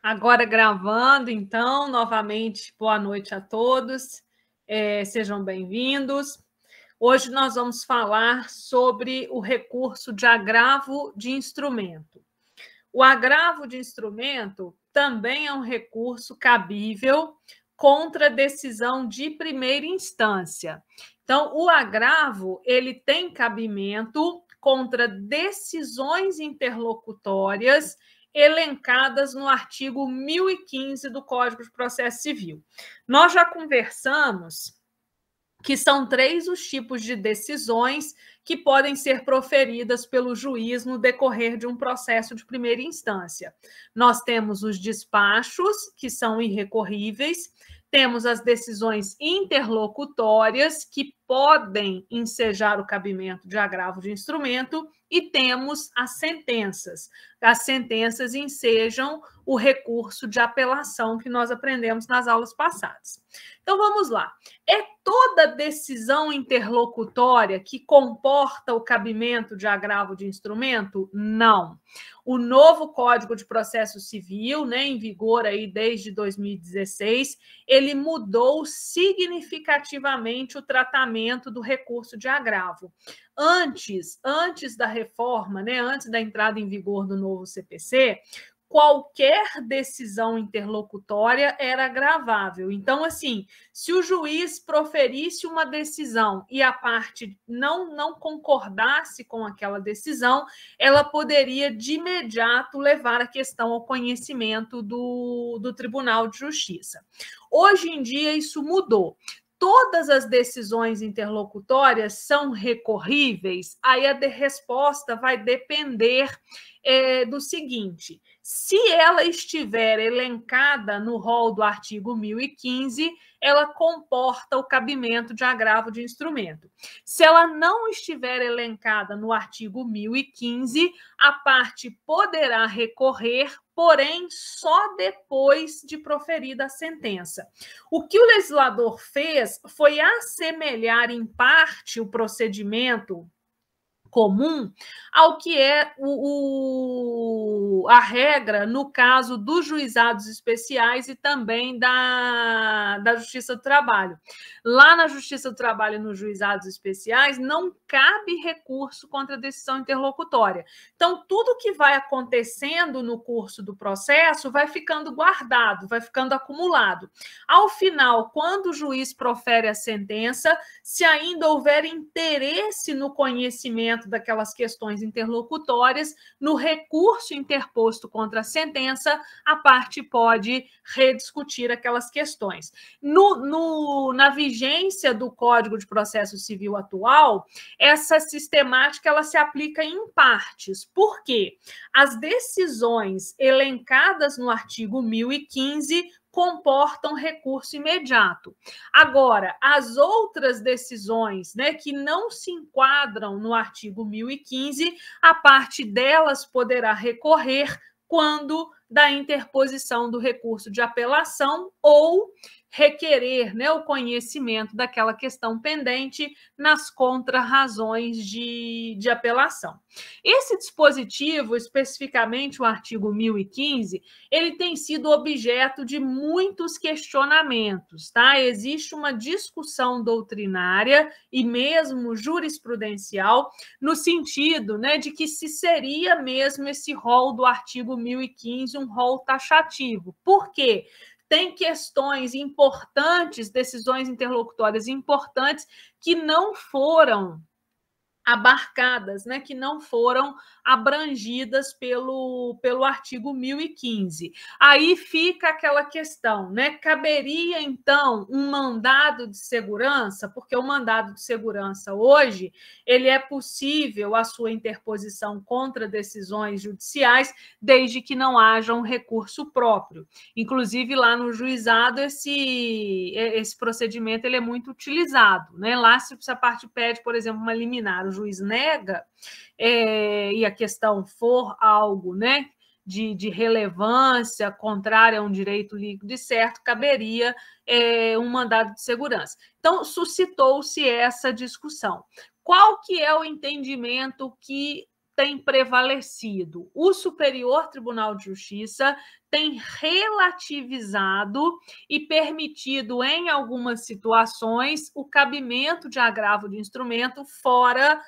Agora gravando, então, novamente, boa noite a todos, sejam bem-vindos. Hoje nós vamos falar sobre o recurso de agravo de instrumento. O agravo de instrumento também é um recurso cabível contra decisão de primeira instância. Então, o agravo, ele tem cabimento contra decisões interlocutórias elencadas no artigo 1015 do Código de Processo Civil. Nós já conversamos que são 3 os tipos de decisões que podem ser proferidas pelo juiz no decorrer de um processo de primeira instância. Nós temos os despachos, que são irrecorríveis, temos as decisões interlocutórias, que podem ensejar o cabimento de agravo de instrumento, e temos as sentenças. As sentenças ensejam o recurso de apelação que nós aprendemos nas aulas passadas. Então, vamos lá. É toda decisão interlocutória que comporta o cabimento de agravo de instrumento? Não. O novo Código de Processo Civil, em vigor aí desde 2016, ele mudou significativamente o tratamento do recurso de agravo. Antes da reforma, antes da entrada em vigor do novo CPC, qualquer decisão interlocutória era agravável. Então, assim, se o juiz proferisse uma decisão e a parte não concordasse com aquela decisão, ela poderia, de imediato, levar a questão ao conhecimento do Tribunal de Justiça. Hoje em dia, isso mudou. Todas as decisões interlocutórias são recorríveis, aí a resposta vai depender do seguinte: se ela estiver elencada no rol do artigo 1015, ela comporta o cabimento de agravo de instrumento. Se ela não estiver elencada no artigo 1015, a parte poderá recorrer, porém só depois de proferida a sentença. O que o legislador fez foi assemelhar em parte o procedimento comum ao que é a regra no caso dos juizados especiais e também da Justiça do Trabalho. Lá na Justiça do Trabalho e nos juizados especiais não cabe recurso contra a decisão interlocutória. Então, tudo que vai acontecendo no curso do processo vai ficando guardado, vai ficando acumulado. Ao final, quando o juiz profere a sentença, se ainda houver interesse no conhecimento daquelas questões interlocutórias, no recurso interposto contra a sentença, a parte pode rediscutir aquelas questões. Na vigência do Código de Processo Civil atual, essa sistemática ela se aplica em partes. Por quê? As decisões elencadas no artigo 1015 comportam recurso imediato. Agora, as outras decisões, que não se enquadram no artigo 1015, a parte delas poderá recorrer quando da interposição do recurso de apelação ou requerer o conhecimento daquela questão pendente nas contrarrazões de apelação. Esse dispositivo, especificamente o artigo 1015, ele tem sido objeto de muitos questionamentos, tá? Existe uma discussão doutrinária e mesmo jurisprudencial no sentido, de que se seria mesmo esse rol do artigo 1015 um rol taxativo. Por quê? Tem questões importantes, decisões interlocutórias importantes que não foram abarcadas, que não foram abrangidas pelo artigo 1015. Aí fica aquela questão, caberia, então, um mandado de segurança, porque o mandado de segurança hoje, ele é possível a sua interposição contra decisões judiciais, desde que não haja um recurso próprio. Inclusive, lá no juizado, esse procedimento ele é muito utilizado, Lá, se a parte pede, por exemplo, uma liminar, o juiz nega, e a questão for algo, de relevância contrária a um direito líquido e certo, caberia um mandado de segurança. Então, suscitou-se essa discussão. Qual que é o entendimento que tem prevalecido? O Superior Tribunal de Justiça tem relativizado e permitido, em algumas situações, o cabimento de agravo de instrumento fora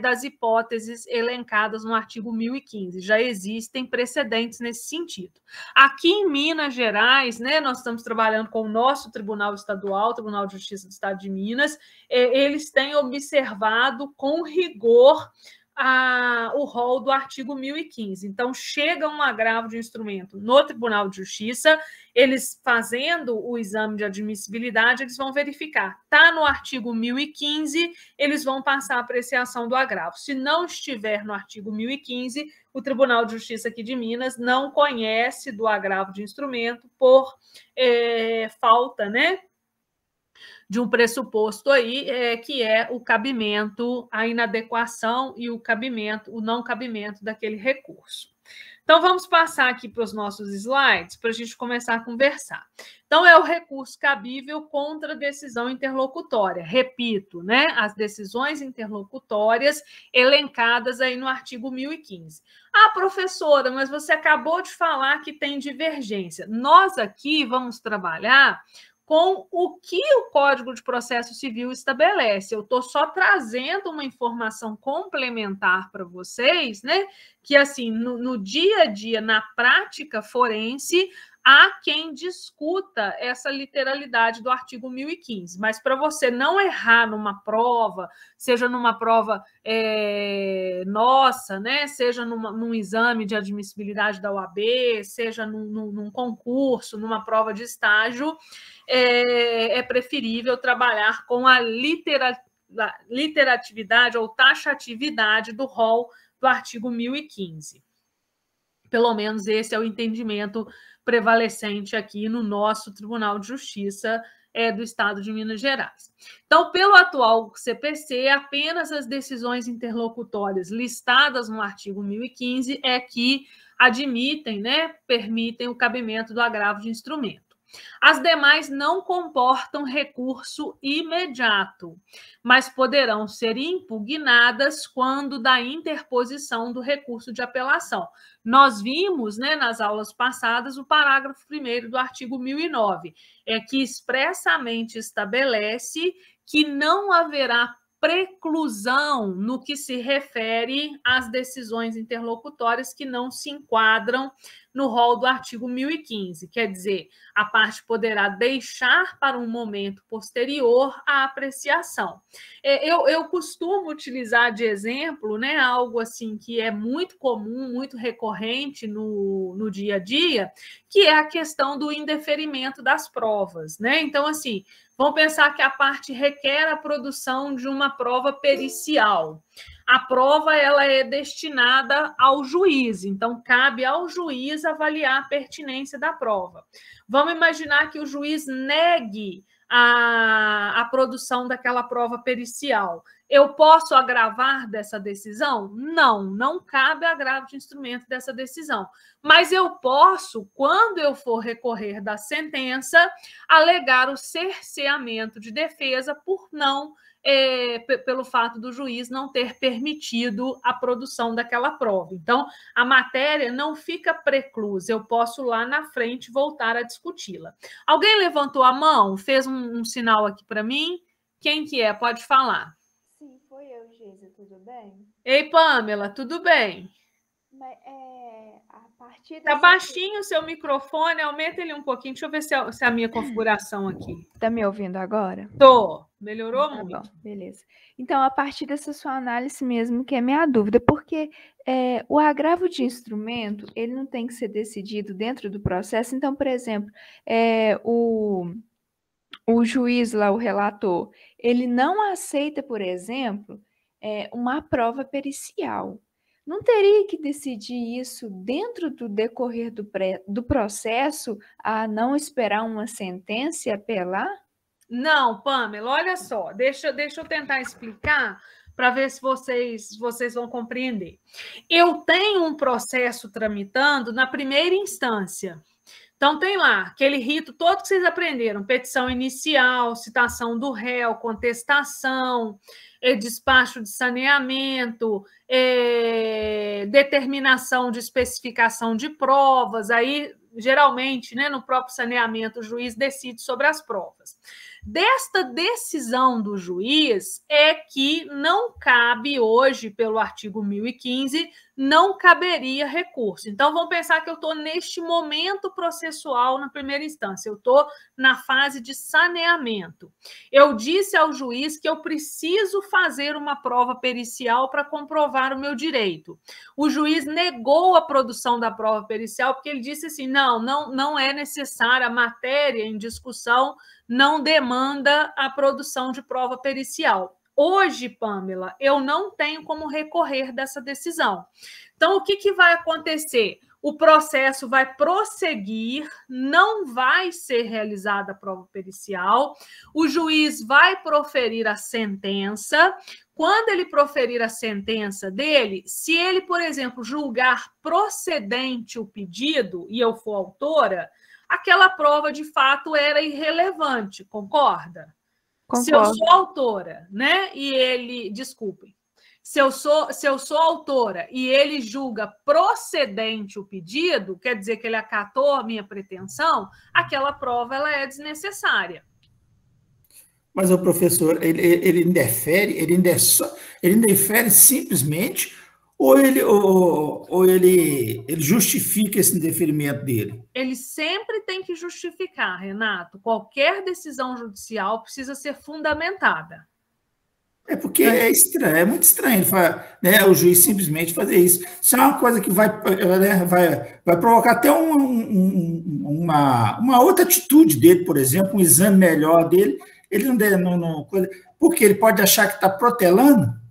das hipóteses elencadas no artigo 1015. Já existem precedentes nesse sentido. Aqui em Minas Gerais, né, nós estamos trabalhando com o nosso Tribunal Estadual, o Tribunal de Justiça do Estado de Minas, eles têm observado com rigor o rol do artigo 1015. Então, chega um agravo de instrumento no Tribunal de Justiça, eles fazendo o exame de admissibilidade, eles vão verificar. Está no artigo 1015, eles vão passar a apreciação do agravo. Se não estiver no artigo 1015, o Tribunal de Justiça aqui de Minas não conhece do agravo de instrumento por falta, né, de um pressuposto aí, que é o cabimento, a inadequação e o não cabimento daquele recurso. Então, vamos passar aqui para os nossos slides para a gente começar a conversar. Então, é o recurso cabível contra decisão interlocutória. Repito, né, as decisões interlocutórias elencadas aí no artigo 1015. Ah, professora, mas você acabou de falar que tem divergência. Nós aqui vamos trabalhar com o que o Código de Processo Civil estabelece. Eu estou só trazendo uma informação complementar para vocês, né? Que, assim, no dia a dia, na prática forense, há quem discuta essa literalidade do artigo 1015. Mas para você não errar numa prova, seja numa prova nossa, né? Seja num exame de admissibilidade da OAB, seja num concurso, numa prova de estágio, é preferível trabalhar com a literatividade ou taxatividade do rol do artigo 1015. Pelo menos esse é o entendimento prevalecente aqui no nosso Tribunal de Justiça do Estado de Minas Gerais. Então, pelo atual CPC, apenas as decisões interlocutórias listadas no artigo 1015 é que admitem, né, permitem o cabimento do agravo de instrumento. As demais não comportam recurso imediato, mas poderão ser impugnadas quando da interposição do recurso de apelação. Nós vimos, né, nas aulas passadas, o parágrafo 1º do artigo 1009, que expressamente estabelece que não haverá preclusão no que se refere às decisões interlocutórias que não se enquadram no rol do artigo 1015. Quer dizer, a parte poderá deixar para um momento posterior a apreciação. Eu costumo utilizar de exemplo, né, algo assim que é muito comum, muito recorrente no dia a dia, que é a questão do indeferimento das provas, né? Então, assim, vamos pensar que a parte requer a produção de uma prova pericial. A prova ela é destinada ao juiz, então cabe ao juiz avaliar a pertinência da prova. Vamos imaginar que o juiz negue a produção daquela prova pericial. Eu posso agravar dessa decisão? Não, não cabe agravo de instrumento dessa decisão. Mas eu posso, quando eu for recorrer da sentença, alegar o cerceamento de defesa por não pelo fato do juiz não ter permitido a produção daquela prova. Então, a matéria não fica preclusa, eu posso lá na frente voltar a discuti-la. Alguém levantou a mão, fez um sinal aqui para mim? Quem que é? Pode falar. Sim, foi eu, Geisa, tudo bem? Ei, Pamela, tudo bem? Mas, a partir Tá baixinho o seu microfone, aumenta ele um pouquinho, deixa eu ver se a minha configuração aqui. Tá me ouvindo agora? Tô, melhorou Tá muito. bom, beleza. Então, a partir dessa sua análise mesmo, que é minha dúvida, porque o agravo de instrumento, ele não tem que ser decidido dentro do processo. Então, por exemplo, o juiz lá, o relator, ele não aceita, por exemplo, uma prova pericial. Não teria que decidir isso dentro do decorrer do processo, a não esperar uma sentença e apelar? Não, Pamela, olha só, deixa eu tentar explicar para ver se vocês vão compreender. Eu tenho um processo tramitando na primeira instância. Então, tem lá aquele rito todo que vocês aprenderam: petição inicial, citação do réu, contestação, despacho de saneamento, determinação de especificação de provas. Aí, geralmente, né, no próprio saneamento, o juiz decide sobre as provas. Desta decisão do juiz é que não cabe hoje, pelo artigo 1015, não caberia recurso. Então, vamos pensar que eu estou neste momento processual na primeira instância, eu estou na fase de saneamento. Eu disse ao juiz que eu preciso fazer uma prova pericial para comprovar o meu direito. O juiz negou a produção da prova pericial porque ele disse assim: não é necessária, a matéria em discussão não demanda a produção de prova pericial. Hoje, Pamela, eu não tenho como recorrer dessa decisão. Então, o que vai acontecer? O processo vai prosseguir, não vai ser realizada a prova pericial, o juiz vai proferir a sentença. Quando ele proferir a sentença dele, se ele, por exemplo, julgar procedente o pedido e eu for autora, aquela prova, de fato, era irrelevante, concorda? Concordo. Se eu sou autora, né? E ele, desculpem, se eu sou autora e ele julga procedente o pedido, quer dizer que ele acatou a minha pretensão, aquela prova ela é desnecessária. Mas o professor, ele indefere simplesmente ou ele justifica esse indeferimento dele? Ele sempre tem que justificar, Renato. Qualquer decisão judicial precisa ser fundamentada. É porque é estranho, é muito estranho ele fala, né, o juiz simplesmente fazer isso. Isso é uma coisa que vai provocar até uma outra atitude dele, por exemplo, um exame melhor dele. Ele não porque ele pode achar que está protelando.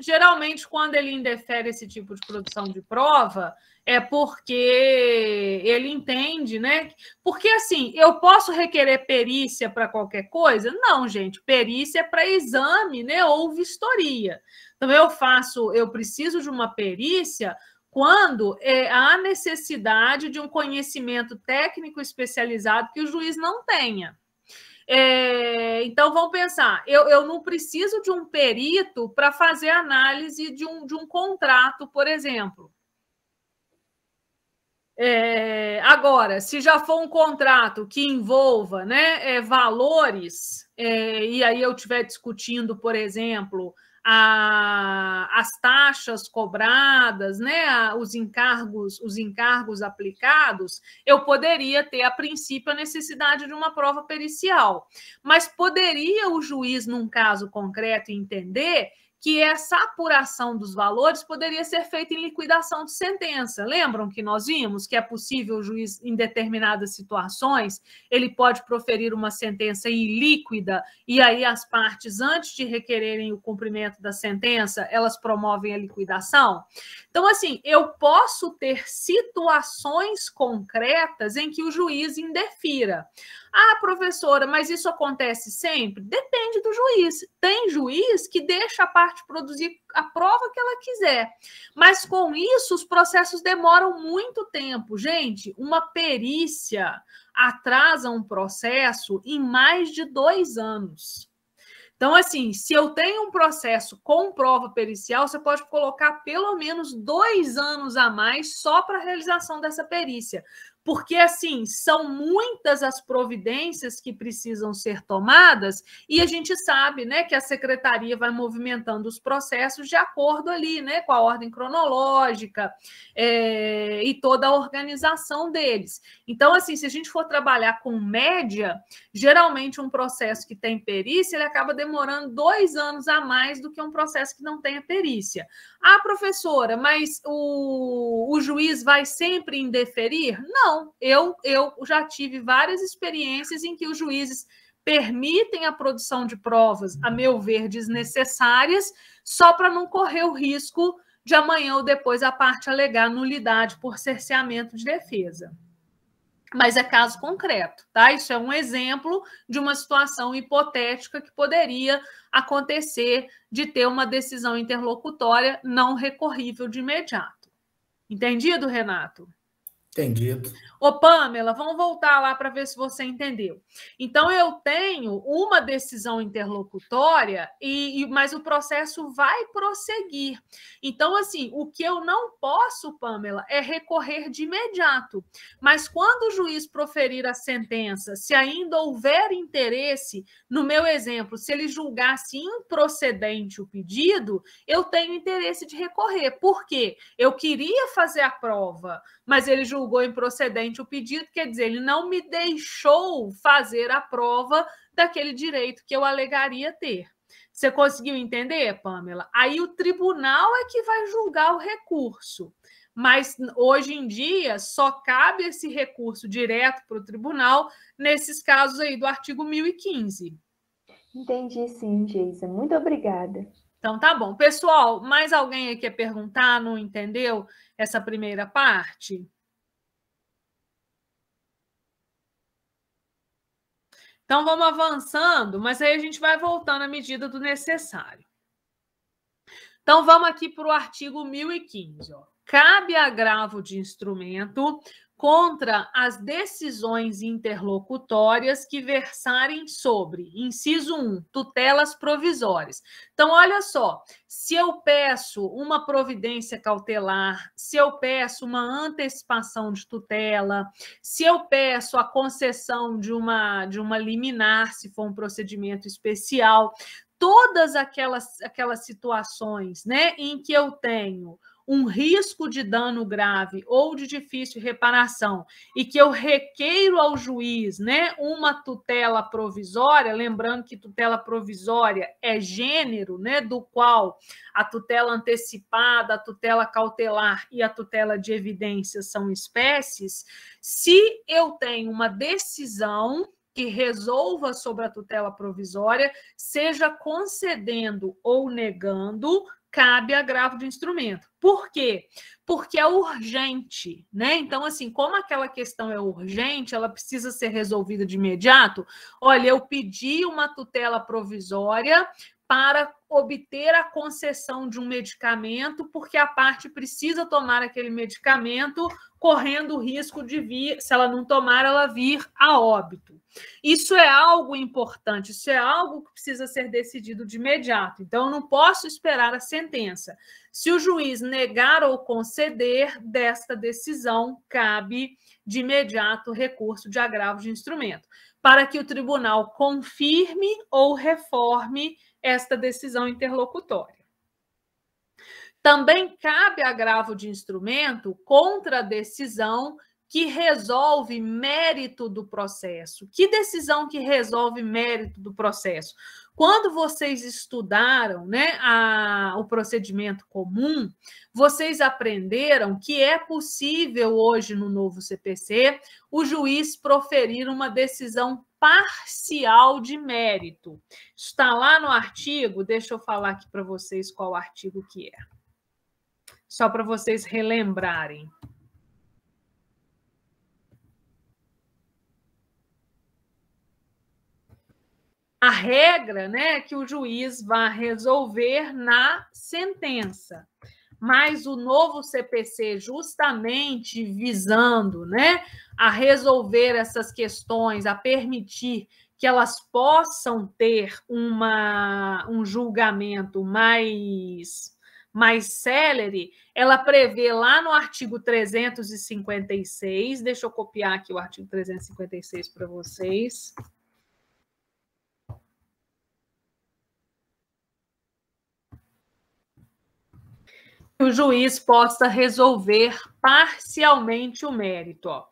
Geralmente, quando ele indefere esse tipo de produção de prova, é porque ele entende, né? Porque, assim, eu posso requerer perícia para qualquer coisa? Não, gente, perícia é para exame, né? Ou vistoria. Então, eu preciso de uma perícia quando há necessidade de um conhecimento técnico especializado que o juiz não tenha. Então, vamos pensar, eu não preciso de um perito para fazer análise de um contrato, por exemplo. Agora, se já for um contrato que envolva, né, valores, e aí eu estiver discutindo, por exemplo, as taxas cobradas, né, os encargos aplicados, eu poderia ter, a princípio, a necessidade de uma prova pericial. Mas poderia o juiz, num caso concreto, entender que essa apuração dos valores poderia ser feita em liquidação de sentença. Lembram que nós vimos que é possível o juiz, em determinadas situações, ele pode proferir uma sentença ilíquida e aí as partes, antes de requererem o cumprimento da sentença, elas promovem a liquidação? Então, assim, eu posso ter situações concretas em que o juiz indefira. Ah, professora, mas isso acontece sempre? Depende do juiz. Tem juiz que deixa a parte produzir a prova que ela quiser. Mas, com isso, os processos demoram muito tempo. Gente, uma perícia atrasa um processo em mais de 2 anos. Então, assim, se eu tenho um processo com prova pericial, você pode colocar pelo menos 2 anos a mais só para a realização dessa perícia. Porque, assim, são muitas as providências que precisam ser tomadas e a gente sabe, né, que a secretaria vai movimentando os processos de acordo ali, né, com a ordem cronológica e toda a organização deles. Então, assim, se a gente for trabalhar com média, geralmente um processo que tem perícia, ele acaba demorando 2 anos a mais do que um processo que não tenha perícia. Ah, professora, mas o juiz vai sempre indeferir? Não. Eu já tive várias experiências em que os juízes permitem a produção de provas, a meu ver, desnecessárias, só para não correr o risco de amanhã ou depois a parte alegar nulidade por cerceamento de defesa. Mas é caso concreto, tá? Isso é um exemplo de uma situação hipotética que poderia acontecer de ter uma decisão interlocutória não recorrível de imediato. Entendido, Renato? Entendido. Ô, Pamela, vamos voltar lá para ver se você entendeu. Então, eu tenho uma decisão interlocutória, mas o processo vai prosseguir. Então, assim, o que eu não posso, Pamela, é recorrer de imediato. Mas quando o juiz proferir a sentença, se ainda houver interesse, no meu exemplo, se ele julgasse improcedente o pedido, eu tenho interesse de recorrer. Por quê? Eu queria fazer a prova, mas ele julgou improcedente o pedido, quer dizer, ele não me deixou fazer a prova daquele direito que eu alegaria ter. Você conseguiu entender, Pamela? Aí o tribunal é que vai julgar o recurso. Mas hoje em dia só cabe esse recurso direto para o tribunal nesses casos aí do artigo 1015. Entendi sim, Geisa. Muito obrigada. Então, tá bom. Pessoal, mais alguém aí quer perguntar? Não entendeu essa primeira parte? Então, vamos avançando, mas aí a gente vai voltando à medida do necessário. Então, vamos aqui para o artigo 1015. Ó. Cabe agravo de instrumento contra as decisões interlocutórias que versarem sobre, inciso 1, tutelas provisórias. Então, olha só, se eu peço uma providência cautelar, se eu peço uma antecipação de tutela, se eu peço a concessão de uma liminar, se for um procedimento especial, todas aquelas situações, né, em que eu tenho um risco de dano grave ou de difícil reparação e que eu requeiro ao juiz, né, uma tutela provisória, lembrando que tutela provisória é gênero, né, do qual a tutela antecipada, a tutela cautelar e a tutela de evidências são espécies, se eu tenho uma decisão que resolva sobre a tutela provisória, seja concedendo ou negando, cabe agravo de instrumento. Por quê? Porque é urgente, né? Então, assim, como aquela questão é urgente, ela precisa ser resolvida de imediato. Olha, eu pedi uma tutela provisória para obter a concessão de um medicamento, porque a parte precisa tomar aquele medicamento, correndo o risco de vir, se ela não tomar, ela vir a óbito. Isso é algo importante, isso é algo que precisa ser decidido de imediato. Então, eu não posso esperar a sentença. Se o juiz negar ou conceder, desta decisão cabe de imediato recurso de agravo de instrumento, para que o tribunal confirme ou reforme esta decisão interlocutória. Também cabe agravo de instrumento contra a decisão que resolve mérito do processo. Que decisão que resolve mérito do processo? Quando vocês estudaram, né, o procedimento comum, vocês aprenderam que é possível hoje no novo CPC o juiz proferir uma decisão parcial de mérito. Está lá no artigo, deixa eu falar aqui para vocês qual artigo que é. Só para vocês relembrarem. A regra, né, é que o juiz vai resolver na sentença. Mas o novo CPC, justamente visando, né, a resolver essas questões, a permitir que elas possam ter um julgamento mais célere, ela prevê lá no artigo 356, deixa eu copiar aqui o artigo 356 para vocês. O juiz possa resolver parcialmente o mérito. Ó.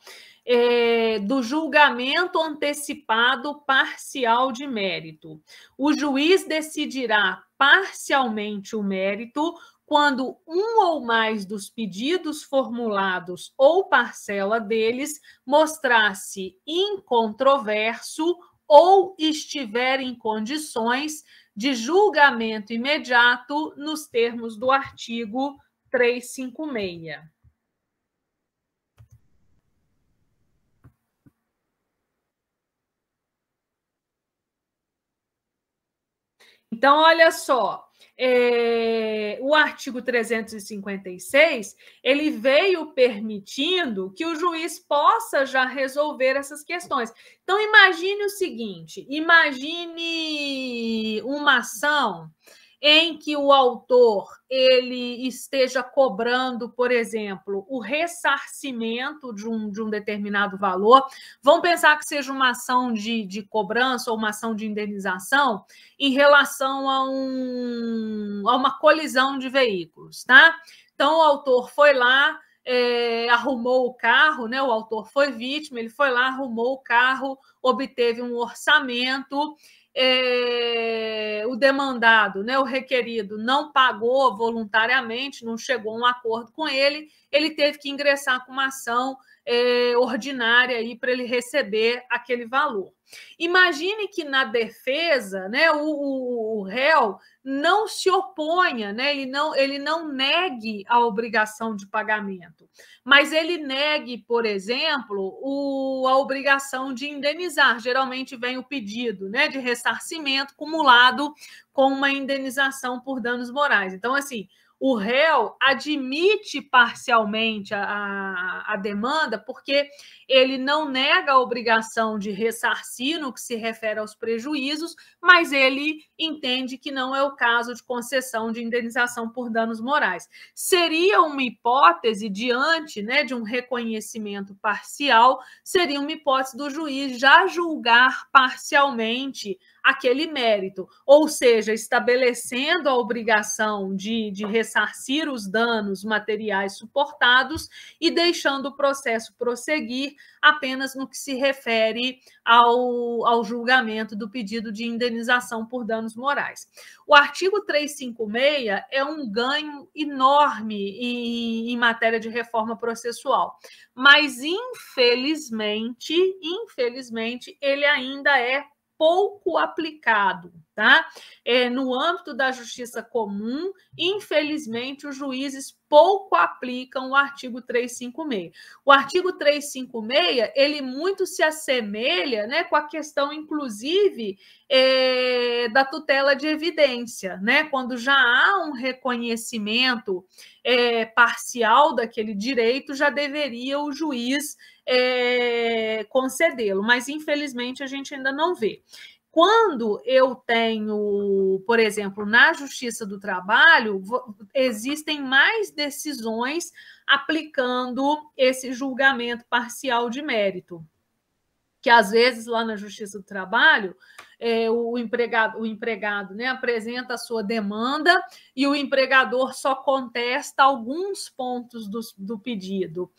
Do julgamento antecipado parcial de mérito. O juiz decidirá parcialmente o mérito quando um ou mais dos pedidos formulados ou parcela deles mostrar-se incontroverso ou estiver em condições de julgamento imediato nos termos do artigo 356. Então, olha só, o artigo 356, ele veio permitindo que o juiz possa já resolver essas questões. Então, imagine o seguinte, imagine uma ação em que o autor ele esteja cobrando, por exemplo, o ressarcimento de um determinado valor. Vamos pensar que seja uma ação de cobrança ou uma ação de indenização em relação a uma colisão de veículos, tá? Então, o autor foi lá, arrumou o carro, né? O autor foi vítima, ele foi lá, arrumou o carro, obteve um orçamento, o demandado, né, o requerido, não pagou voluntariamente, não chegou a um acordo com ele, ele teve que ingressar com uma ação ordinária para ele receber aquele valor. Imagine que na defesa, né, o réu não se oponha, né, ele não negue a obrigação de pagamento, mas ele negue, por exemplo, a obrigação de indenizar. Geralmente vem o pedido, né, de ressarcimento cumulado com uma indenização por danos morais. Então, assim, o réu admite parcialmente a demanda porque ele não nega a obrigação de ressarcir no que se refere aos prejuízos, mas ele entende que não é o caso de concessão de indenização por danos morais. Seria uma hipótese diante, né, de um reconhecimento parcial, seria uma hipótese do juiz já julgar parcialmente aquele mérito, ou seja, estabelecendo a obrigação de ressarcir os danos materiais suportados e deixando o processo prosseguir apenas no que se refere ao julgamento do pedido de indenização por danos morais. O artigo 356 é um ganho enorme em matéria de reforma processual, mas, infelizmente, ele ainda é pouco aplicado, tá? No âmbito da justiça comum, infelizmente, os juízes pouco aplicam o artigo 356. O artigo 356, ele muito se assemelha, né, com a questão, inclusive, da tutela de evidência, né? Quando já há um reconhecimento parcial daquele direito, já deveria o juiz concedê-lo, mas, infelizmente, a gente ainda não vê. Quando eu tenho, por exemplo, na Justiça do Trabalho, existem mais decisões aplicando esse julgamento parcial de mérito, que às vezes lá na Justiça do Trabalho o empregado, né, apresenta a sua demanda e o empregador só contesta alguns pontos do pedido.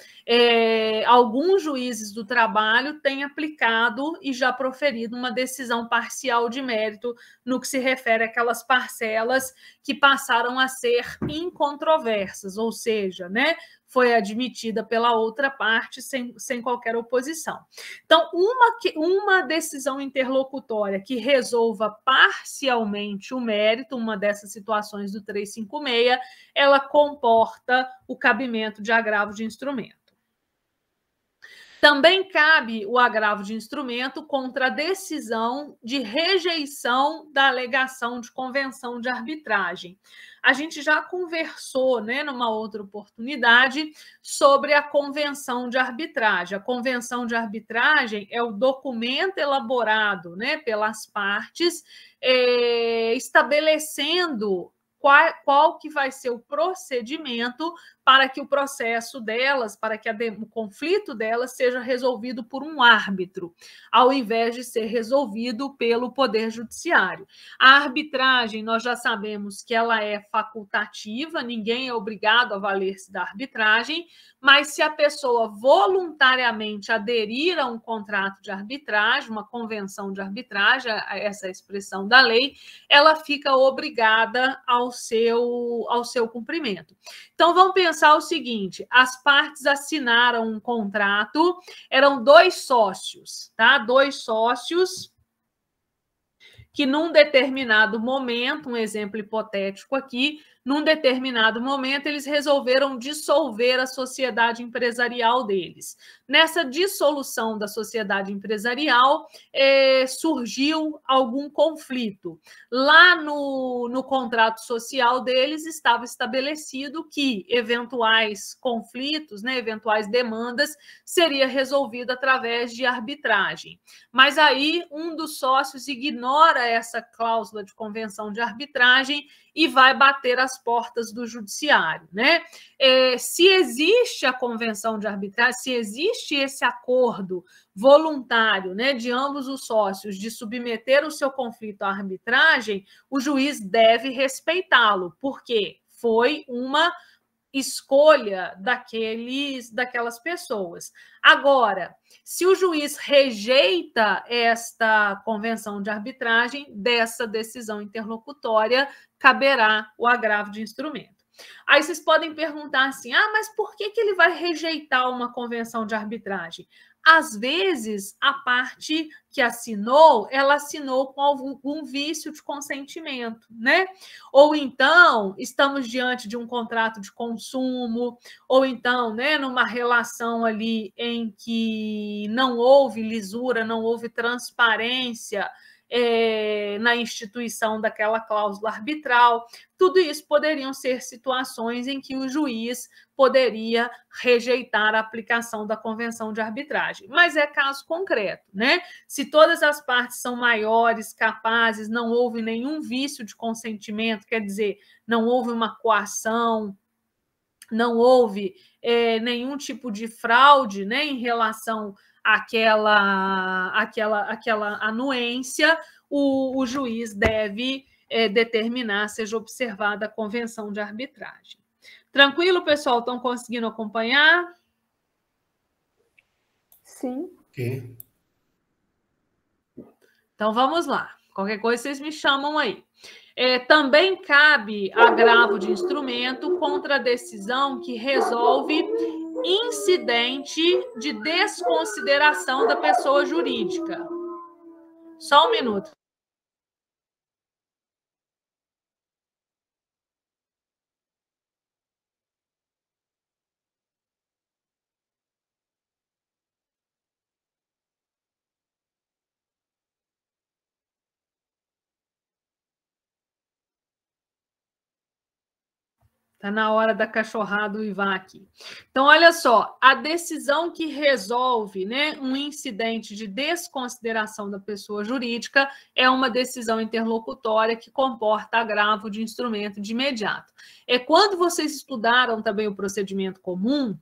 Alguns juízes do trabalho têm aplicado e já proferido uma decisão parcial de mérito no que se refere àquelas parcelas que passaram a ser incontroversas, ou seja, né, foi admitida pela outra parte sem qualquer oposição. Então, uma decisão interlocutória que resolva parcialmente o mérito, uma dessas situações do 356, ela comporta o cabimento de agravo de instrumento. Também cabe o agravo de instrumento contra a decisão de rejeição da alegação de convenção de arbitragem. A gente já conversou, né, numa outra oportunidade, sobre a convenção de arbitragem. A convenção de arbitragem é o documento elaborado, né, pelas partes, estabelecendo qual que vai ser o procedimento para que o processo delas, para que o conflito delas seja resolvido por um árbitro, ao invés de ser resolvido pelo Poder Judiciário. A arbitragem, nós já sabemos que ela é facultativa, ninguém é obrigado a valer-se da arbitragem, mas se a pessoa voluntariamente aderir a um contrato de arbitragem, uma convenção de arbitragem, essa é a expressão da lei, ela fica obrigada ao seu cumprimento. Então, vamos pensar o seguinte: as partes assinaram um contrato, eram 2 sócios, tá? 2 sócios que, num determinado momento, um exemplo hipotético aqui, num determinado momento, eles resolveram dissolver a sociedade empresarial deles. Nessa dissolução da sociedade empresarial, surgiu algum conflito. Lá no contrato social deles estava estabelecido que eventuais conflitos, né, eventuais demandas, seria resolvido através de arbitragem. Mas aí um dos sócios ignora essa cláusula de convenção de arbitragem e vai bater as portas do judiciário, né? Se existe a convenção de arbitragem, se existe esse acordo voluntário, né, de ambos os sócios de submeter o seu conflito à arbitragem, o juiz deve respeitá-lo, porque foi uma escolha daquelas pessoas. Agora, se o juiz rejeita esta convenção de arbitragem, dessa decisão interlocutória caberá o agravo de instrumento. Aí vocês podem perguntar assim, mas por que ele vai rejeitar uma convenção de arbitragem? Às vezes, a parte que assinou, ela assinou com algum vício de consentimento, né? Ou então, estamos diante de um contrato de consumo, ou então, né, numa relação ali em que não houve lisura, não houve transparência na instituição daquela cláusula arbitral. Tudo isso poderiam ser situações em que o juiz poderia rejeitar a aplicação da convenção de arbitragem. Mas é caso concreto, né? Se todas as partes são maiores, capazes, não houve nenhum vício de consentimento, quer dizer, não houve uma coação, não houve nenhum tipo de fraude, né, em relação àquela anuência, o juiz deve determinar, seja observada a convenção de arbitragem. Tranquilo, pessoal? Estão conseguindo acompanhar? Sim. Okay. Então, vamos lá. Qualquer coisa, vocês me chamam aí. Também cabe agravo de instrumento contra a decisão que resolve incidente de desconsideração da pessoa jurídica. Só um minuto. Está na hora da cachorrada uivar aqui. Então, olha só, a decisão que resolve, né, um incidente de desconsideração da pessoa jurídica é uma decisão interlocutória que comporta agravo de instrumento de imediato. Quando vocês estudaram também o procedimento comum,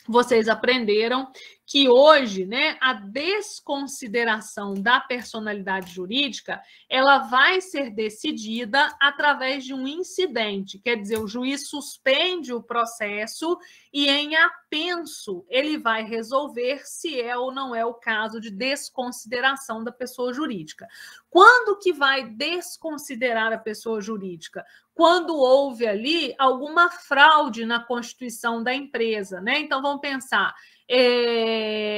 vocês aprenderam que hoje, né, a desconsideração da personalidade jurídica, ela vai ser decidida através de um incidente, quer dizer, o juiz suspende o processo e em apenso ele vai resolver se é ou não é o caso de desconsideração da pessoa jurídica. Quando que vai desconsiderar a pessoa jurídica? Quando houve ali alguma fraude na constituição da empresa, né? Então, vamos pensar,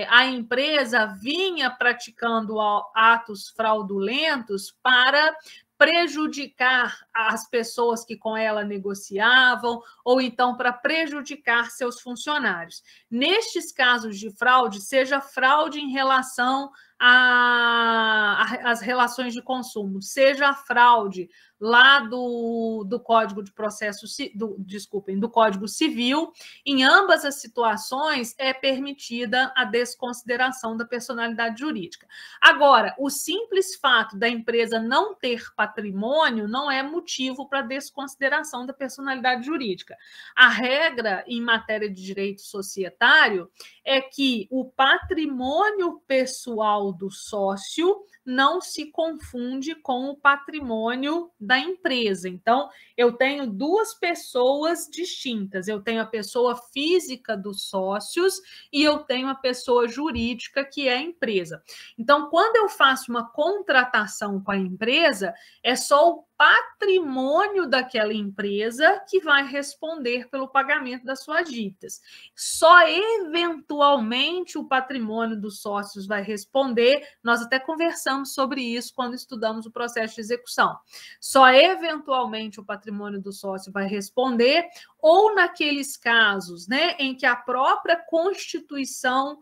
a empresa vinha praticando atos fraudulentos para prejudicar as pessoas que com ela negociavam, ou então para prejudicar seus funcionários. Nestes casos de fraude, seja fraude em relação às relações de consumo, seja a fraude lá do Código de Processo, do Código Civil, em ambas as situações é permitida a desconsideração da personalidade jurídica. Agora, o simples fato da empresa não ter patrimônio não é motivo para desconsideração da personalidade jurídica. A regra em matéria de direito societário é que o patrimônio pessoal do sócio não se confunde com o patrimônio da empresa. Então, eu tenho duas pessoas distintas. Eu tenho a pessoa física dos sócios e eu tenho a pessoa jurídica, que é a empresa. Então, quando eu faço uma contratação com a empresa, é só o patrimônio daquela empresa que vai responder pelo pagamento das suas dívidas. Só eventualmente o patrimônio dos sócios vai responder. Nós até conversamos sobre isso quando estudamos o processo de execução. Só eventualmente o patrimônio do sócio vai responder, ou naqueles casos, né, em que a própria Constituição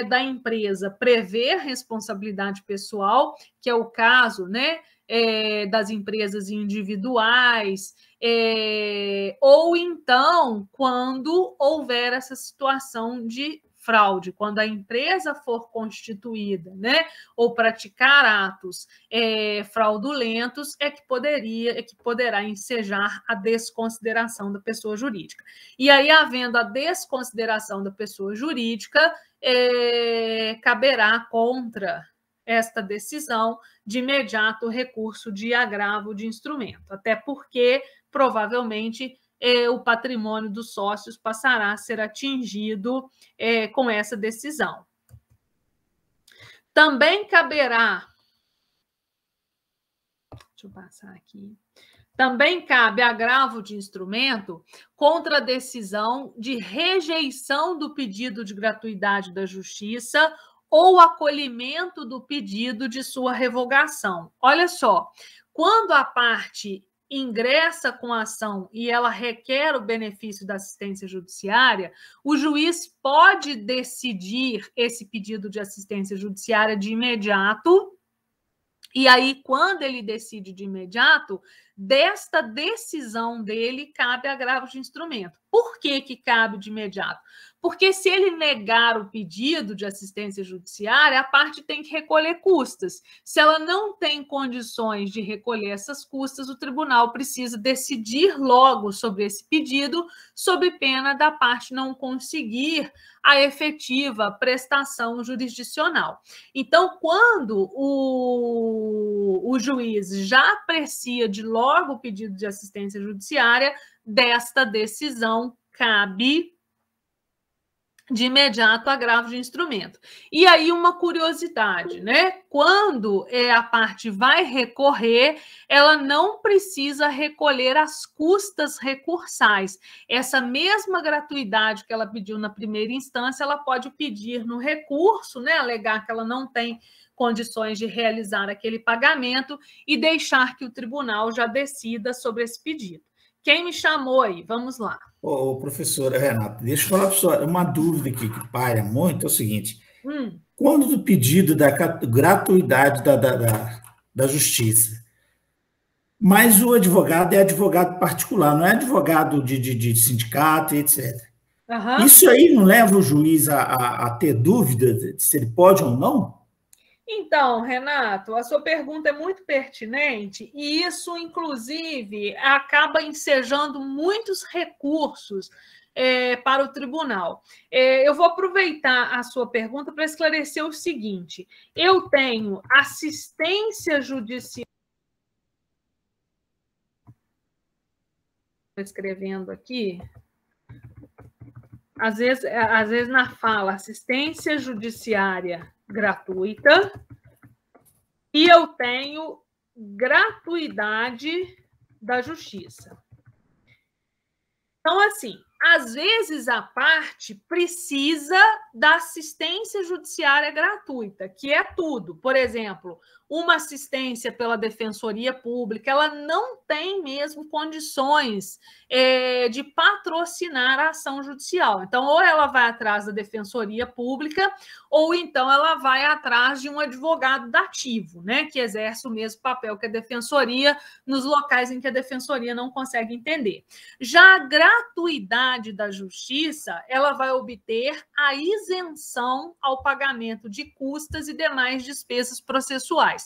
da empresa prevê responsabilidade pessoal, que é o caso, né, das empresas individuais, ou então quando houver essa situação de fraude, quando a empresa for constituída, né, ou praticar atos fraudulentos, é que poderá ensejar a desconsideração da pessoa jurídica. E aí, havendo a desconsideração da pessoa jurídica, caberá contra esta decisão de imediato recurso de agravo de instrumento, até porque provavelmente o patrimônio dos sócios passará a ser atingido com essa decisão. Também caberá, deixa eu passar aqui, também cabe agravo de instrumento contra a decisão de rejeição do pedido de gratuidade da Justiça ou acolhimento do pedido de sua revogação. Olha só, quando a parte ingressa com a ação e ela requer o benefício da assistência judiciária, o juiz pode decidir esse pedido de assistência judiciária de imediato. E aí, quando ele decide de imediato, desta decisão dele cabe agravo de instrumento. Por que que cabe de imediato? Porque se ele negar o pedido de assistência judiciária, a parte tem que recolher custas. Se ela não tem condições de recolher essas custas, o tribunal precisa decidir logo sobre esse pedido, sob pena da parte não conseguir a efetiva prestação jurisdicional. Então, quando o juiz já aprecia de logo o pedido de assistência judiciária, desta decisão cabe de imediato agravo de instrumento. E aí uma curiosidade, né? Quando a parte vai recorrer, ela não precisa recolher as custas recursais. Essa mesma gratuidade que ela pediu na primeira instância, ela pode pedir no recurso, né? Alegar que ela não tem condições de realizar aquele pagamento e deixar que o tribunal já decida sobre esse pedido. Quem me chamou aí? Vamos lá. Professora Renata, deixa eu falar para a senhora, uma dúvida aqui que paira muito é o seguinte, quando do pedido da gratuidade da justiça, mas o advogado é advogado particular, não é advogado de sindicato, etc. Uhum. Isso aí não leva o juiz a ter dúvida se ele pode ou não? Então, Renato, a sua pergunta é muito pertinente e isso, inclusive, acaba ensejando muitos recursos para o tribunal. Eu vou aproveitar a sua pergunta para esclarecer o seguinte: eu tenho assistência judicial. Estou escrevendo aqui. Às vezes na fala, assistência judiciária gratuita, e eu tenho gratuidade da justiça. Então, assim, às vezes a parte precisa da assistência judiciária gratuita, que é tudo. Por exemplo, uma assistência pela Defensoria Pública, ela não tem mesmo condições de patrocinar a ação judicial. Então, ou ela vai atrás da Defensoria Pública, ou então ela vai atrás de um advogado dativo, né, que exerce o mesmo papel que a Defensoria nos locais em que a Defensoria não consegue entender. Já a gratuidade da justiça, ela vai obter a isenção ao pagamento de custas e demais despesas processuais.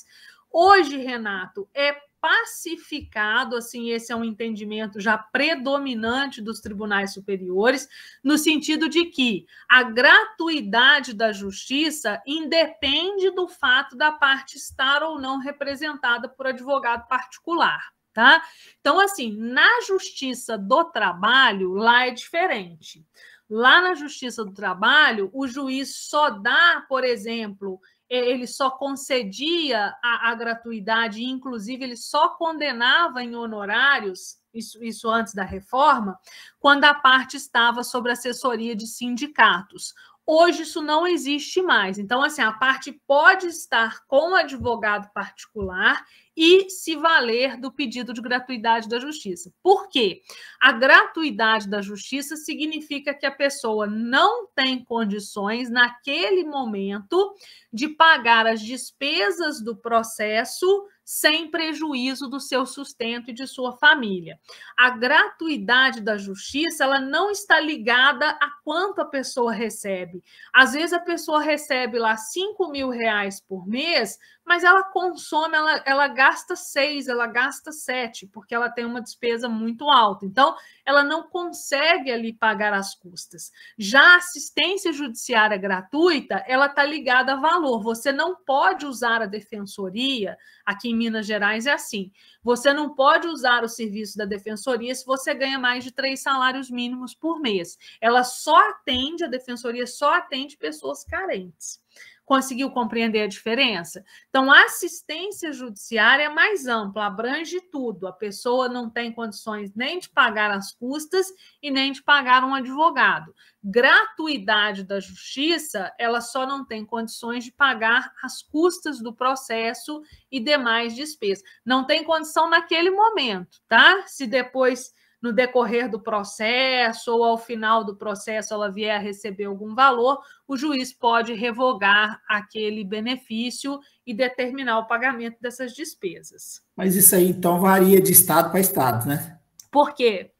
Hoje, Renato, é pacificado, assim, esse é um entendimento já predominante dos tribunais superiores, no sentido de que a gratuidade da justiça independe do fato da parte estar ou não representada por advogado particular, tá? Então, assim, na justiça do trabalho, lá é diferente. Lá na Justiça do Trabalho, o juiz só dá, por exemplo, ele só concedia a gratuidade, inclusive ele só condenava em honorários, isso antes da reforma, quando a parte estava sob assessoria de sindicatos. Hoje isso não existe mais. Então, assim, a parte pode estar com o advogado particular e se valer do pedido de gratuidade da justiça. Por quê? A gratuidade da justiça significa que a pessoa não tem condições, naquele momento, de pagar as despesas do processo sem prejuízo do seu sustento e de sua família. A gratuidade da justiça, ela não está ligada a quanto a pessoa recebe. Às vezes a pessoa recebe lá R$5.000 por mês, mas ela consome, ela gasta 6, ela gasta 7, porque ela tem uma despesa muito alta. Então, ela não consegue ali pagar as custas. Já a assistência judiciária gratuita, ela está ligada a valor. Você não pode usar a defensoria, aqui em Minas Gerais é assim, você não pode usar o serviço da defensoria se você ganha mais de 3 salários mínimos por mês. Ela só atende, a defensoria só atende pessoas carentes. Conseguiu compreender a diferença? Então, a assistência judiciária é mais ampla, abrange tudo. A pessoa não tem condições nem de pagar as custas e nem de pagar um advogado. Gratuidade da justiça, ela só não tem condições de pagar as custas do processo e demais despesas. Não tem condição naquele momento, tá? Se depois, no decorrer do processo ou ao final do processo ela vier a receber algum valor, o juiz pode revogar aquele benefício e determinar o pagamento dessas despesas. Mas isso aí, então, varia de estado para estado, né? Por quê?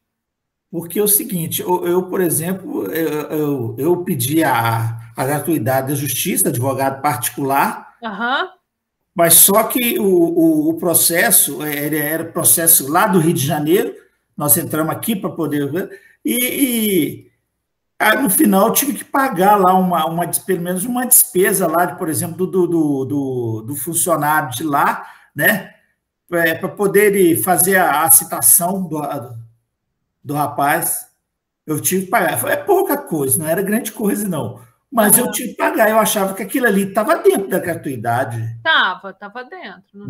Porque é o seguinte, por exemplo, eu pedi a gratuidade da justiça, advogado particular, mas só que o processo, era processo lá do Rio de Janeiro, nós entramos aqui para poder ver, e no final eu tive que pagar lá pelo menos uma despesa lá, por exemplo, do funcionário de lá, né, para poder fazer a citação do rapaz. Eu tive que pagar. É pouca coisa, não era grande coisa, não. Mas eu tive que pagar. Eu achava que aquilo ali estava dentro da gratuidade. Estava dentro.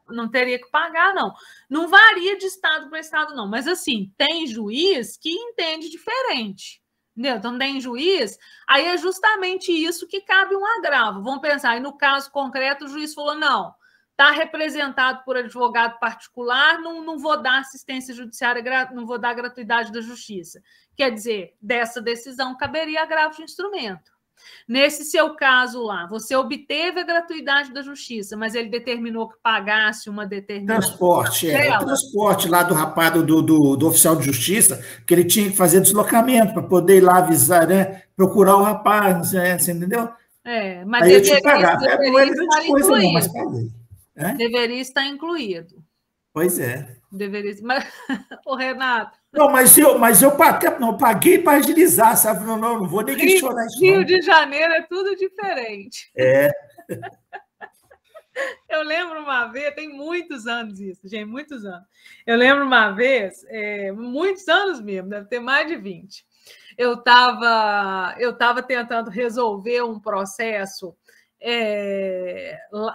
Não teria que pagar, não. Não varia de estado para estado, não. Mas, assim, tem juiz que entende diferente. Entendeu? Então, tem juiz, aí é justamente isso que cabe um agravo. Vamos pensar, e no caso concreto, o juiz falou, não, está representado por advogado particular, não vou dar assistência judiciária, não vou dar gratuidade da justiça. Quer dizer, dessa decisão caberia agravo de instrumento. Nesse seu caso lá, você obteve a gratuidade da justiça, mas ele determinou que pagasse uma determinada... Transporte lá do rapaz, do oficial de justiça, que ele tinha que fazer deslocamento para poder ir lá avisar, né? Procurar o rapaz, você entendeu? Mas aí eu tinha que pagar. Não é grande coisa não, mas paguei. Deveria estar incluído. Pois é. Deveria, mas o Renato. Não, mas eu paguei para agilizar, sabe? Não vou nem questionar isso. Rio de Janeiro é tudo diferente. Eu lembro uma vez, tem muitos anos isso, gente, muitos anos. Eu lembro uma vez, muitos anos mesmo, deve ter mais de 20. Eu estava tentando resolver um processo.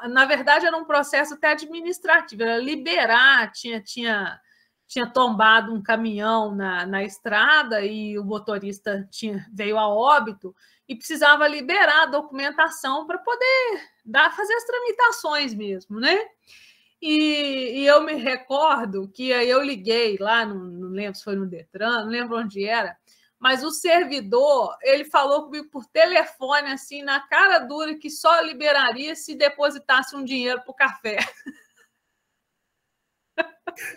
Na verdade, era um processo até administrativo, era liberar, tinha tombado um caminhão na estrada e o motorista veio a óbito e precisava liberar a documentação para poder fazer as tramitações mesmo, né? E eu me recordo que aí eu liguei lá, não lembro se foi no Detran, não lembro onde era, mas o servidor, ele falou comigo por telefone, assim, na cara dura, que só liberaria se depositasse um dinheiro para o café.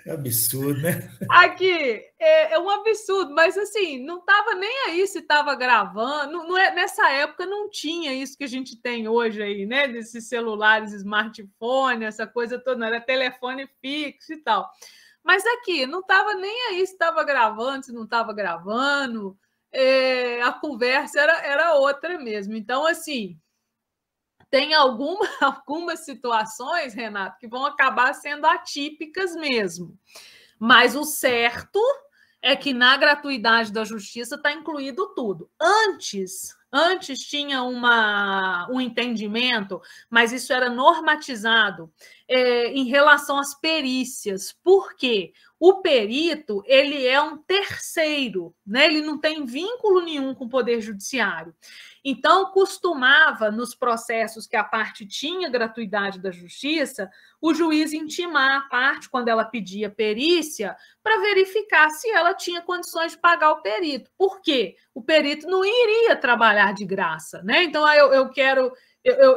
É absurdo, né? Aqui, é um absurdo, mas assim, não estava nem aí se estava gravando, nessa época não tinha isso que a gente tem hoje aí, né? Desses celulares, smartphone, essa coisa toda, não era telefone fixo e tal. Mas aqui, não estava nem aí se estava gravando, se não estava gravando, a conversa era outra mesmo. Então, assim, tem algumas situações, Renato, que vão acabar sendo atípicas mesmo. Mas o certo é que na gratuidade da justiça está incluído tudo. Antes tinha um entendimento, mas isso era normatizado em relação às perícias. Por quê? O perito, ele é um terceiro, né? Ele não tem vínculo nenhum com o Poder Judiciário. Então, costumava, nos processos que a parte tinha gratuidade da justiça, o juiz intimar a parte, quando ela pedia perícia, para verificar se ela tinha condições de pagar o perito. Por quê? O perito não iria trabalhar de graça, né? Então,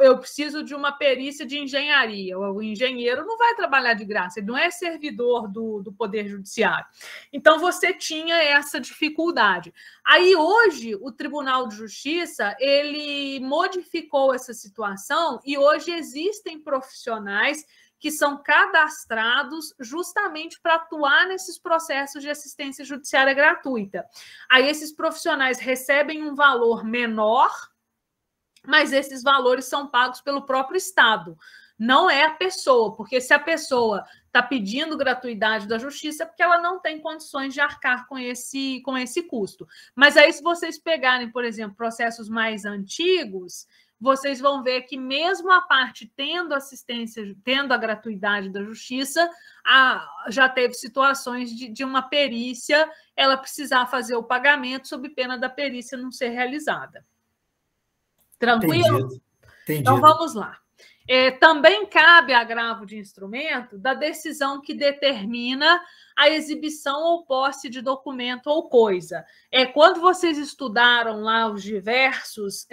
eu preciso de uma perícia de engenharia. O engenheiro não vai trabalhar de graça, ele não é servidor do Poder Judiciário. Então, você tinha essa dificuldade. Aí, hoje, o Tribunal de Justiça, ele modificou essa situação e hoje existem profissionais que são cadastrados justamente para atuar nesses processos de assistência judiciária gratuita. Aí, esses profissionais recebem um valor menor, mas esses valores são pagos pelo próprio Estado, não é a pessoa, porque se a pessoa está pedindo gratuidade da justiça é porque ela não tem condições de arcar com esse custo. Mas aí, se vocês pegarem, por exemplo, processos mais antigos, vocês vão ver que mesmo a parte tendo assistência, tendo a gratuidade da justiça, já teve situações de uma perícia, ela precisar fazer o pagamento sob pena da perícia não ser realizada. Tranquilo? Entendido. Então, vamos lá. Também cabe agravo de instrumento da decisão que determina a exibição ou posse de documento ou coisa. Quando vocês estudaram lá os diversos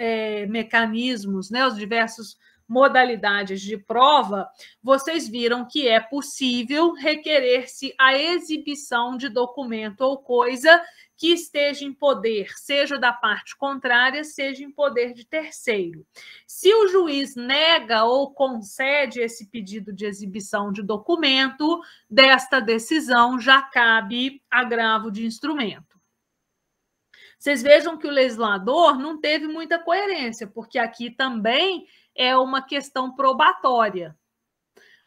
mecanismos, né, os diversos modalidades de prova, vocês viram que é possível requerer-se a exibição de documento ou coisa que esteja em poder, seja da parte contrária, seja em poder de terceiro. Se o juiz nega ou concede esse pedido de exibição de documento, desta decisão já cabe agravo de instrumento. Vocês vejam que o legislador não teve muita coerência, porque aqui também é uma questão probatória.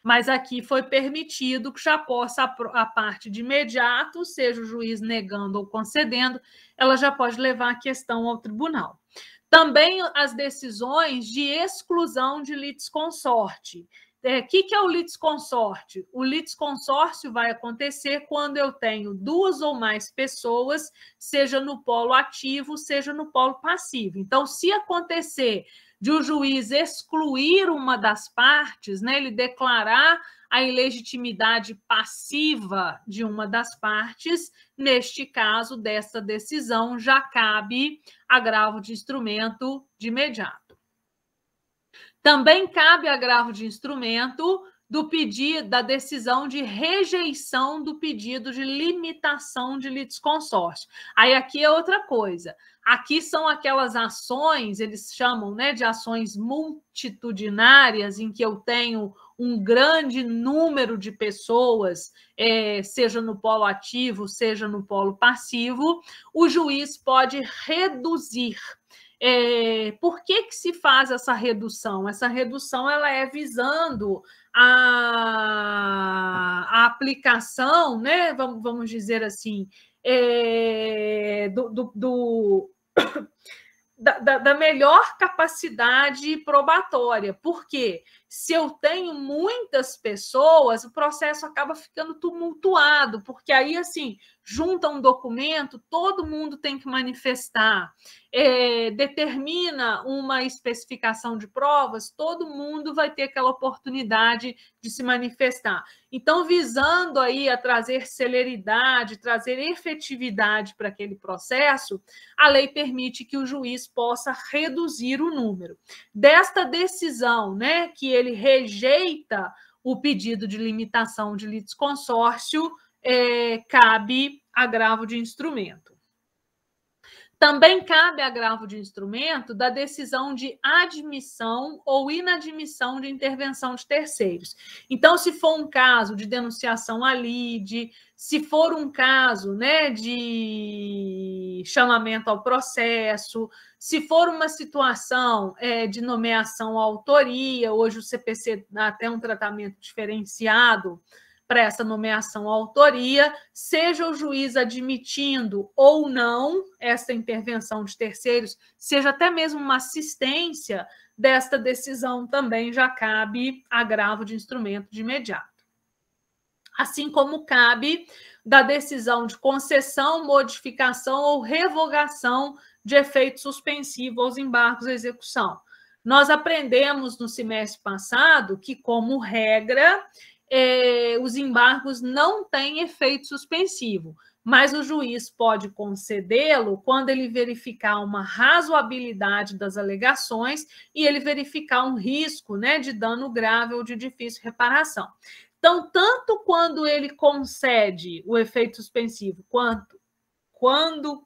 Mas aqui foi permitido que já possa a parte de imediato, seja o juiz negando ou concedendo, ela já pode levar a questão ao tribunal. Também as decisões de exclusão de litisconsorte. O que é o litisconsorte? O litisconsórcio vai acontecer quando eu tenho duas ou mais pessoas, seja no polo ativo, seja no polo passivo. Então, se acontecer de o juiz excluir uma das partes, né, ele declarar a ilegitimidade passiva de uma das partes, neste caso, desta decisão, já cabe agravo de instrumento de imediato. Também cabe agravo de instrumento do pedido, da decisão de rejeição do pedido de limitação de litisconsórcio. Aí aqui é outra coisa. Aqui são aquelas ações, eles chamam, né, de ações multitudinárias, em que eu tenho um grande número de pessoas, seja no polo ativo, seja no polo passivo, o juiz pode reduzir. Por que se faz essa redução? Essa redução ela é visando a aplicação, né, vamos dizer assim, da melhor capacidade probatória. Por quê? Se eu tenho muitas pessoas, o processo acaba ficando tumultuado, porque aí, assim, junta um documento, todo mundo tem que manifestar, determina uma especificação de provas, todo mundo vai ter aquela oportunidade de se manifestar. Então, visando aí a trazer celeridade, trazer efetividade para aquele processo, a lei permite que o juiz possa reduzir o número. Desta decisão, né, que ele rejeita o pedido de limitação de litisconsórcio, cabe agravo de instrumento. Também cabe agravo de instrumento da decisão de admissão ou inadmissão de intervenção de terceiros. Então, se for um caso de denunciação à lide, se for um caso, né, de chamamento ao processo, se for uma situação de nomeação à autoria, hoje o CPC dá até um tratamento diferenciado para essa nomeação à autoria, seja o juiz admitindo ou não essa intervenção de terceiros, seja até mesmo uma assistência desta decisão, também já cabe agravo de instrumento de imediato. Assim como cabe da decisão de concessão, modificação ou revogação de efeito suspensivo aos embargos à execução. Nós aprendemos no semestre passado que, como regra, os embargos não têm efeito suspensivo, mas o juiz pode concedê-lo quando ele verificar uma razoabilidade das alegações e ele verificar um risco, né, de dano grave ou de difícil reparação. Então, tanto quando ele concede o efeito suspensivo, quanto quando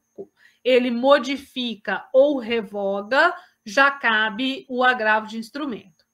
ele modifica ou revoga, já cabe o agravo de instrumento.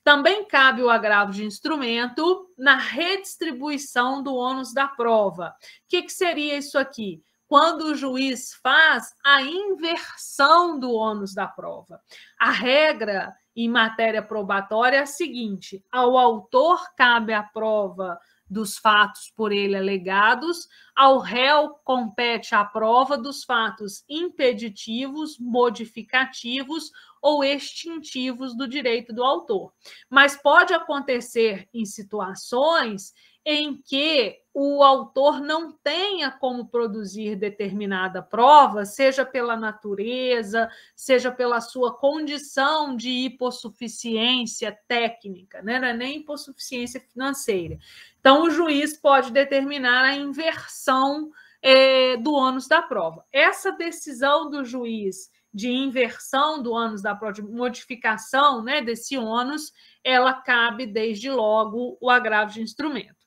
Também cabe o agravo de instrumento na redistribuição do ônus da prova. O que seria isso aqui? Quando o juiz faz a inversão do ônus da prova. A regra em matéria probatória é a seguinte: ao autor cabe a prova dos fatos por ele alegados, ao réu compete a prova dos fatos impeditivos, modificativos ou extintivos do direito do autor. Mas pode acontecer em situações em que o autor não tenha como produzir determinada prova, seja pela natureza, seja pela sua condição de hipossuficiência técnica, né? Não é nem hipossuficiência financeira. Então, o juiz pode determinar a inversão do ônus da prova. Essa decisão do juiz de inversão do ônus da prova, de modificação, né, desse ônus, ela cabe desde logo o agravo de instrumento.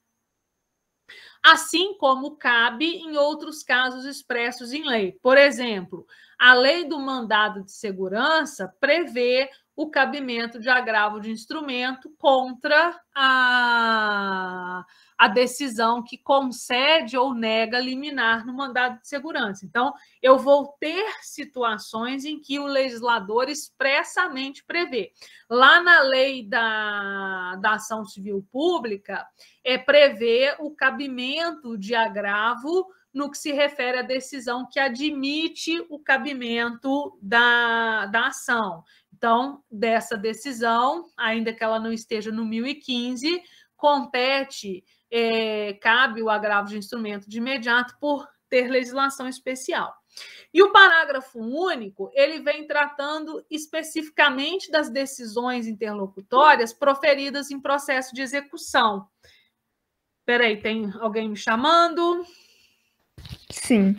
Assim como cabe em outros casos expressos em lei. Por exemplo, a lei do mandado de segurança prevê o cabimento de agravo de instrumento contra a decisão que concede ou nega liminar no mandado de segurança. Então, eu vou ter situações em que o legislador expressamente prevê. Lá na lei da ação civil pública, prevê o cabimento de agravo no que se refere à decisão que admite o cabimento da ação. Então, dessa decisão, ainda que ela não esteja no 1015, compete, cabe o agravo de instrumento de imediato por ter legislação especial. E o parágrafo único, ele vem tratando especificamente das decisões interlocutórias proferidas em processo de execução. Espera aí, tem alguém me chamando? Sim.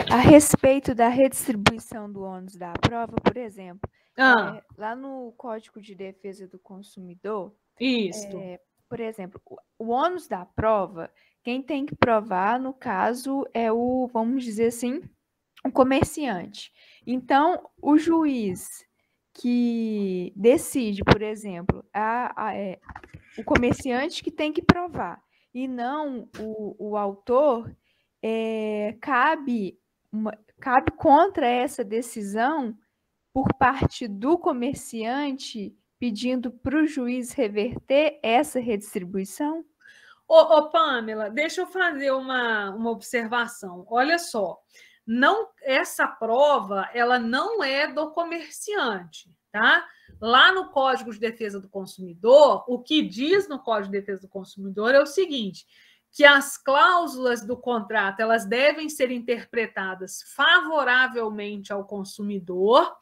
A respeito da redistribuição do ônus da prova, por exemplo, lá no Código de Defesa do Consumidor, por exemplo, o ônus da prova, quem tem que provar, no caso, é o, vamos dizer assim, o comerciante. Então, o juiz que decide, por exemplo, o comerciante que tem que provar, e não o autor, cabe contra essa decisão por parte do comerciante pedindo para o juiz reverter essa redistribuição? Pamela, deixa eu fazer uma observação. Olha só, essa prova ela não é do comerciante, tá? Lá no Código de Defesa do Consumidor, o que diz no Código de Defesa do Consumidor é o seguinte: que as cláusulas do contrato elas devem ser interpretadas favoravelmente ao consumidor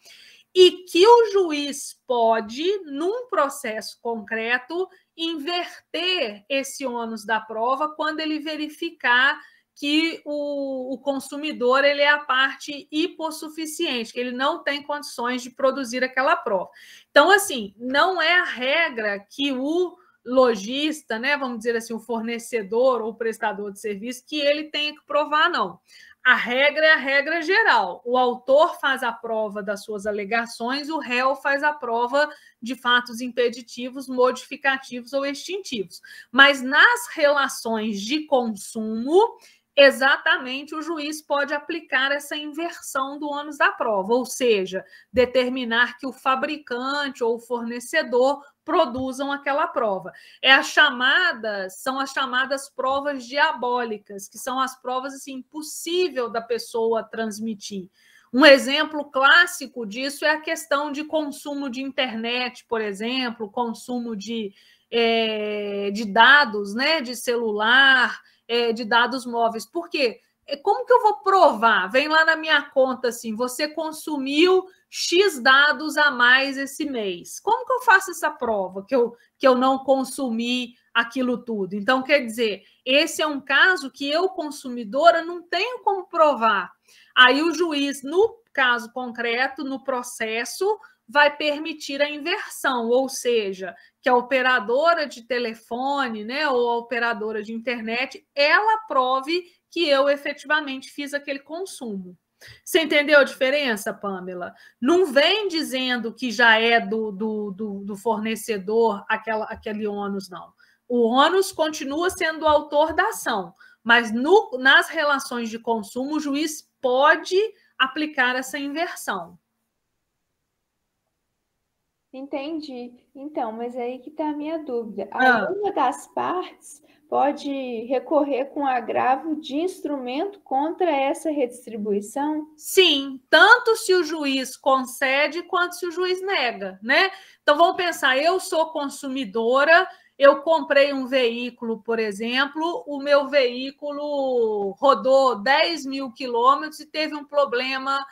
e que o juiz pode, num processo concreto, inverter esse ônus da prova quando ele verificar que o consumidor ele é a parte hipossuficiente, que ele não tem condições de produzir aquela prova. Então, assim, não é a regra que o lojista, né, vamos dizer assim, o fornecedor ou prestador de serviço, que ele tenha que provar, não. A regra é a regra geral. O autor faz a prova das suas alegações, o réu faz a prova de fatos impeditivos, modificativos ou extintivos. Mas nas relações de consumo, exatamente o juiz pode aplicar essa inversão do ônus da prova, ou seja, determinar que o fabricante ou o fornecedor produzam aquela prova. São as chamadas provas diabólicas, que são as provas assim, impossível da pessoa transmitir. Um exemplo clássico disso é a questão de consumo de internet, por exemplo, consumo de dados, né, de celular, de dados móveis. Por quê? Como que eu vou provar? Vem lá na minha conta assim, você consumiu X dados a mais esse mês. Como que eu faço essa prova que eu não consumi aquilo tudo? Então, quer dizer, esse é um caso que eu, consumidora, não tenho como provar. Aí o juiz, no caso concreto, no processo, vai permitir a inversão, ou seja, que a operadora de telefone, né, ou a operadora de internet, ela prove que eu efetivamente fiz aquele consumo. Você entendeu a diferença, Pamela? Não vem dizendo que já é do fornecedor aquele ônus, não. O ônus continua sendo o autor da ação, mas nas relações de consumo, o juiz pode aplicar essa inversão. Entendi. Então, mas aí que está a minha dúvida. Aí uma das partes pode recorrer com agravo de instrumento contra essa redistribuição? Sim, tanto se o juiz concede quanto se o juiz nega, né? Então vamos pensar, eu sou consumidora, eu comprei um veículo, por exemplo, o meu veículo rodou 10 mil quilômetros e teve um problema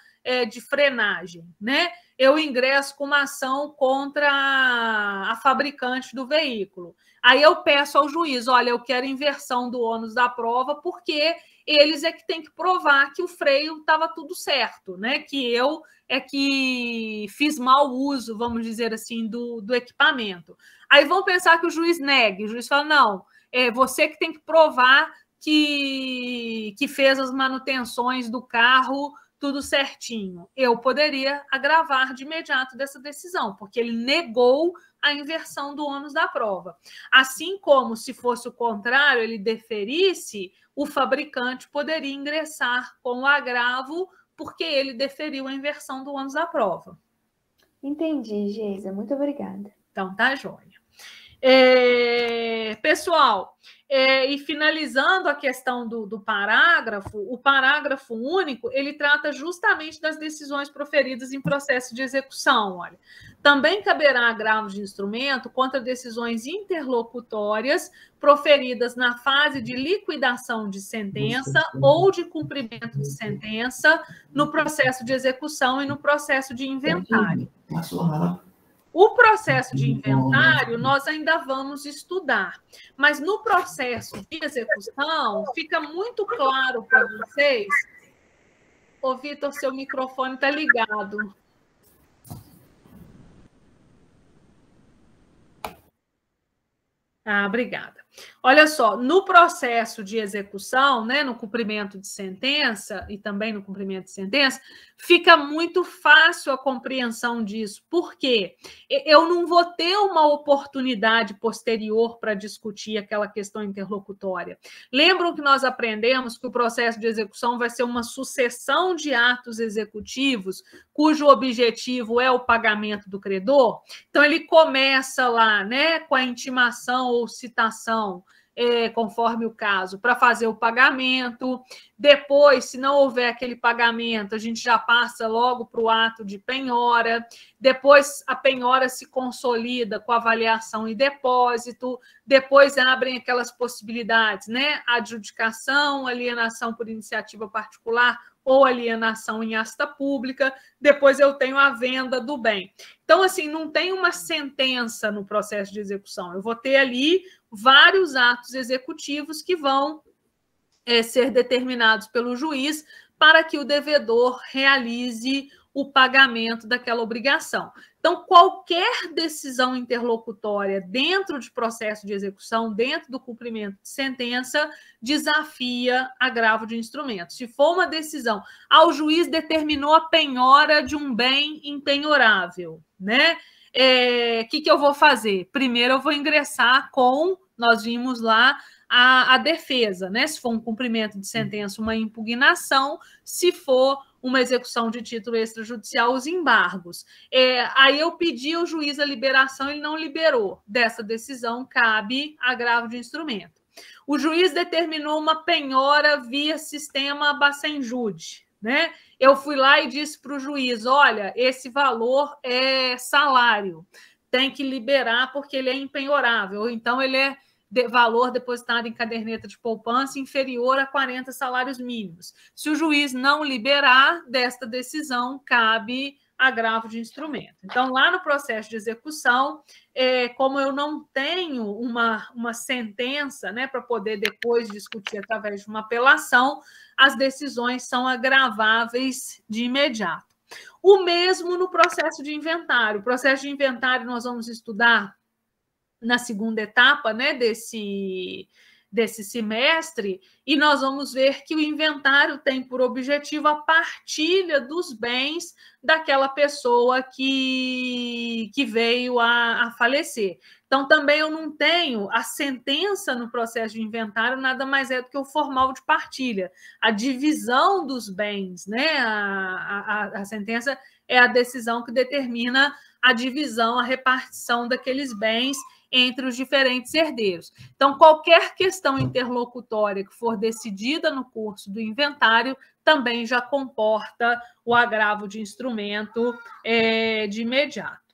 de frenagem, né? Eu ingresso com uma ação contra a fabricante do veículo. Aí eu peço ao juiz, olha, eu quero inversão do ônus da prova, porque eles é que têm que provar que o freio estava tudo certo, né? Que eu é que fiz mau uso, vamos dizer assim, do equipamento. Aí vão pensar que o juiz negue, o juiz fala, não, é você que tem que provar que fez as manutenções do carro tudo certinho. Eu poderia agravar de imediato dessa decisão, porque ele negou a inversão do ônus da prova. Assim como, se fosse o contrário, ele deferisse, o fabricante poderia ingressar com o agravo, porque ele deferiu a inversão do ônus da prova. Entendi, Geisa. Muito obrigada. Então, tá joia. Pessoal, e finalizando a questão do parágrafo, o parágrafo único, ele trata justamente das decisões proferidas em processo de execução. Olha, também caberá agravo de instrumento contra decisões interlocutórias proferidas na fase de liquidação de sentença ou de cumprimento de sentença no processo de execução e no processo de inventário. O processo de inventário nós ainda vamos estudar, mas no processo de execução fica muito claro para vocês. Ô, Vitor, seu microfone está ligado. Obrigada. Olha só, no processo de execução, né, no cumprimento de sentença e também no cumprimento de sentença, fica muito fácil a compreensão disso. Por quê? Eu não vou ter uma oportunidade posterior para discutir aquela questão interlocutória. Lembram que nós aprendemos que o processo de execução vai ser uma sucessão de atos executivos cujo objetivo é o pagamento do credor? Então, ele começa lá, né, com a intimação ou citação, conforme o caso, para fazer o pagamento. Depois, se não houver aquele pagamento, a gente já passa logo para o ato de penhora. Depois, a penhora se consolida com avaliação e depósito. Depois, abrem aquelas possibilidades, né? Adjudicação, alienação por iniciativa particular ou alienação em asta pública. Depois, eu tenho a venda do bem. Então, assim, não tem uma sentença no processo de execução. Eu vou ter ali vários atos executivos que vão ser determinados pelo juiz para que o devedor realize o pagamento daquela obrigação. Então, qualquer decisão interlocutória dentro de processo de execução, dentro do cumprimento de sentença, desafia agravo de instrumento. Se for uma decisão, o juiz determinou a penhora de um bem impenhorável, né? Que eu vou fazer? Primeiro, eu vou ingressar com, nós vimos lá, a defesa, né? Se for um cumprimento de sentença, uma impugnação, se for uma execução de título extrajudicial, os embargos. Aí eu pedi ao juiz a liberação, ele não liberou. Dessa decisão cabe agravo de instrumento. O juiz determinou uma penhora via sistema Bacenjude, né? Eu fui lá e disse para o juiz, olha, esse valor é salário, tem que liberar porque ele é impenhorável, ou então ele é valor depositado em caderneta de poupança inferior a 40 salários mínimos. Se o juiz não liberar desta decisão, cabe agravo de instrumento. Então, lá no processo de execução, como eu não tenho uma sentença, né, para poder depois discutir através de uma apelação, as decisões são agraváveis de imediato. O mesmo no processo de inventário. O processo de inventário nós vamos estudar na segunda etapa, né, desse semestre, e nós vamos ver que o inventário tem por objetivo a partilha dos bens daquela pessoa que veio a falecer. Então, também eu não tenho a sentença no processo de inventário, nada mais é do que o formal de partilha, a divisão dos bens, né? A sentença é a decisão que determina a divisão, a repartição daqueles bens entre os diferentes herdeiros. Então, qualquer questão interlocutória que for decidida no curso do inventário também já comporta o agravo de instrumento de imediato.